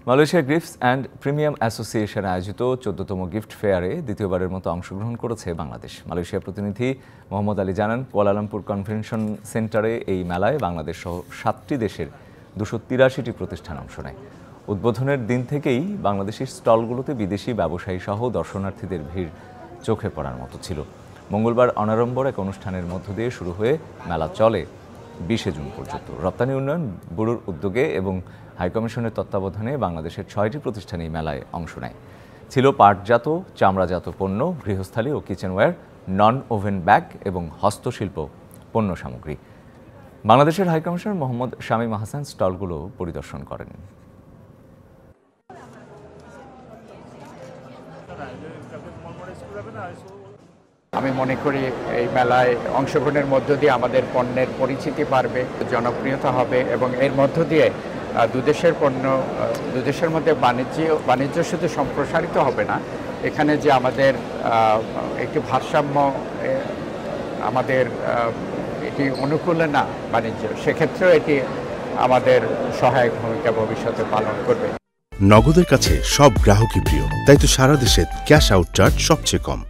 Malaysia gifts and premium association আয়োজিত ১৪তম gift ফেয়ারে দ্বিতীয়বারের মতো অংশগ্রহণ করেছে বাংলাদেশ। মালয়েশিয়া প্রতিনিধি মোহাম্মদ আলী জানান, কুয়ালালামপুর কনভেনশন সেন্টারে এই মেলায় বাংলাদেশ সহ ৭টি দেশের ২৮৩টি প্রতিষ্ঠান অংশ নেয়। উদ্বোধনের দিন থেকেই বাংলাদেশের স্টলগুলোতে বিদেশি ব্যবসায়ী সহ দর্শনার্থীদের ভিড় চোখে পড়ার মতো ছিল। মঙ্গলবার অনাড়ম্বর এক অনুষ্ঠানের মধ্য দিয়ে শুরু হয়ে মেলা চলে ২০ জুন পর্যন্ত। রপ্তানি উন্নয়ন ব্যুরোর উদ্যোগে এবং হাইকমিশনের তত্ত্বাবধানে বাংলাদেশের ৬টি প্রতিষ্ঠান এই মেলায় অংশ নেয়। ছিল পাটজাত, চামড়াজাত পণ্য, গৃহস্থালী ও কিচেনওয়্যার, নন ওভেন ব্যাগ এবং হস্তশিল্প পণ্য সামগ্রী। বাংলাদেশের হাইকমিশনার মোহাম্মদ শামীম আহসান স্টলগুলো পরিদর্শন করেন। আমি মনে করি এই মেলায় অংশগ্রহণের মধ্য দিয়ে আমাদের পণ্যের পরিচিতি বাড়বে, জনপ্রিয়তা হবে এবং এর মধ্য দিয়ে দুদেশের পণ্য, দুদেশের মধ্যে বাণিজ্য শুধু সম্প্রসারিত হবে না, এখানে যে আমাদের একটি ভারসাম্য, আমাদের এটি অনুকূলে না বাণিজ্য, সেক্ষেত্রেও এটি আমাদের সহায়ক ভূমিকা ভবিষ্যতে পালন করবে। নগদের কাছে সব গ্রাহকই প্রিয়, তাই তো সারা দেশে ক্যাশ আউট চার্জ সবচেয়ে কম।